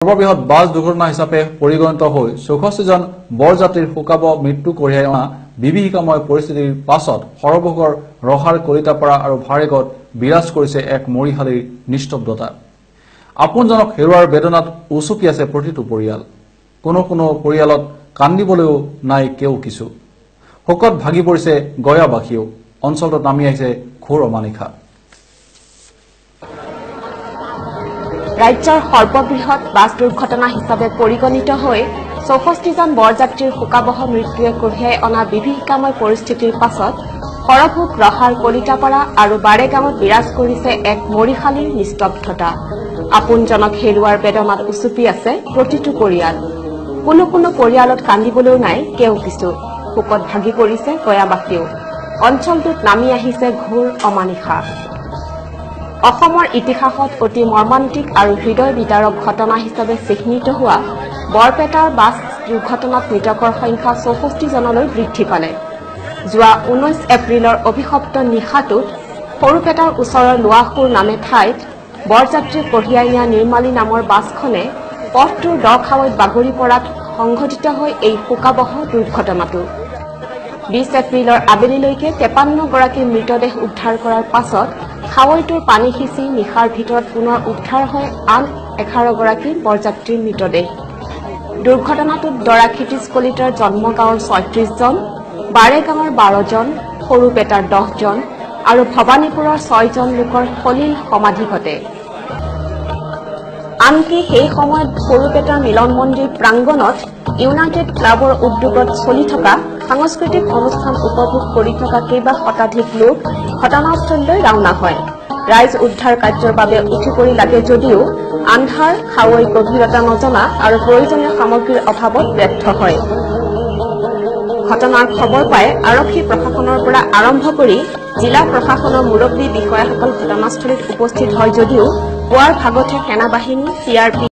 সৰ্ববৃহৎ বাছ দুৰ্ঘটনা হিচাপে পৰিগণিত হৈ 64 জন বৰযাত্ৰীৰ শোকাব মৃত্যু কঢ়িয়াই অনা বিভীষিকাময় পৰিস্থিতিৰ পাছত সৰভোগৰ ৰহাৰ কলিতাপাৰা আৰু ভাৰেগত বিৰাজ কৰিছে এক মৰিশালীৰ নিস্তব্ধতা। আপোনজনক হেৰুৱাৰ বেদনাত উচুপি আছে প্ৰতিটো পৰিয়াল। কোনো পৰিয়ালত কান্দিবলৈও নাই কেউ কিছু। শোকত ভাগি পৰিছে গয়াবাসীও। অঞ্চলটোত নামি আহিছে ঘোৰ অমানিশা। ৰাজ্যৰ সৰ্ববৃহৎ বাছ দুৰ্ঘটনা হিচাপে পৰিগণিত হৈ 64 জন বৰযাত্ৰীৰ শোকাবহ মৃত্যুৱে কঢ়িয়াই অনা বিভীষিকাময় পৰিস্থিতিৰ পাছত সৰভোগ ৰহাৰ কলিতাপাৰা আৰু বাৰেগাঁৱত বিৰাজ কৰিছে এক মৰিশালীৰ নিস্তব্ধতা। আপোনজনক হেৰুৱাৰ বেদনাত উচুপি আছে প্ৰতিটো পৰিয়াল। কোনো পৰিয়ালত কান্দিবলৈও নাই কেউ কিছু। শোকত ভাগি পৰিছে গয়াবাসীও। অঞ্চলটোত নামি আহিছে ঘোৰ অমানিশা। অসমৰ ইতিহাসত অতি মৰ্মান্তিক আৰু হৃদয় বিদাৰক ঘটনা হিচাপে চিহ্নিত হোৱা বৰপেটাৰ বাছ দুৰ্ঘটনাত মৃতকৰ সংখ্যা 64 জনলৈ বৃদ্ধি পালে। যোৱা 19 এপ্ৰিলৰ অভিশপ্ত নিশাটোত সৰুপেটাৰ ওচৰৰ লোৱাসুৰ নামে ঠাইত বৰযাত্ৰী কঢ়িয়াই নিয়া নিৰ্মালী নামৰ বাছখনে পথটোৰ দ খাৱৈত বাগৰি পৰাত সংঘটিত হৈ এই শোকাবহ দুৰ্ঘটনাটো। 20 এপ্ৰিলৰ আবেলিলৈকে 53 গৰাকী মৃতদেহ উদ্ধাৰ কৰাৰ পাছত খাৱৈটোৰ পানী সিঁচি নিশাৰ ভিতৰত পুনৰ উদ্ধাৰ হয় আন 11 গৰাকী বৰযাত্ৰীৰ মৃতদেহ। দুৰ্ঘটনাটোত দৰা ক্ষিতিজ কলিতাৰ জন্মগাঁৱৰ 36 জন, বাৰেগাঁৱৰ 12 জন, সৰুপেটাৰ 10 জন আৰু ভৱানীপুৰৰ 6 জন লোকৰ সলিল সমাধি ঘটে। আনকি সেই সময়ত সৰুপেটাৰ মিলন মন্দিৰ প্ৰাংগণত ইউনাইটেড ক্লাবৰ উদ্যোগত চলি থকা সাংস্কৃতিক অনুষ্ঠান উপভোগ কৰি থকা কেইবা শতাধিক লোক ঘটনাস্থললৈ ৰাওনা হয়। ৰাইজ উদ্ধাৰ কাৰ্যৰ বাবে উঠি পৰি লাগে যদিও আন্ধাৰ, খাৱৈ গভীৰতা নজনা আৰু প্ৰয়োজনীয় সামগ্ৰীৰ অভাৱত ব্যৰ্থ হয়। ঘটনাৰ খবৰ পাই আৰক্ষী প্ৰশাসনৰ পৰা আৰম্ভ কৰি জিলা প্ৰশাসনৰ মুৰব্বী বিষয়াসকল ঘটনাস্থলীত উপস্থিত হয় যদিও পুৱাৰ ভাগতহে সেনাবাহিনী, CRP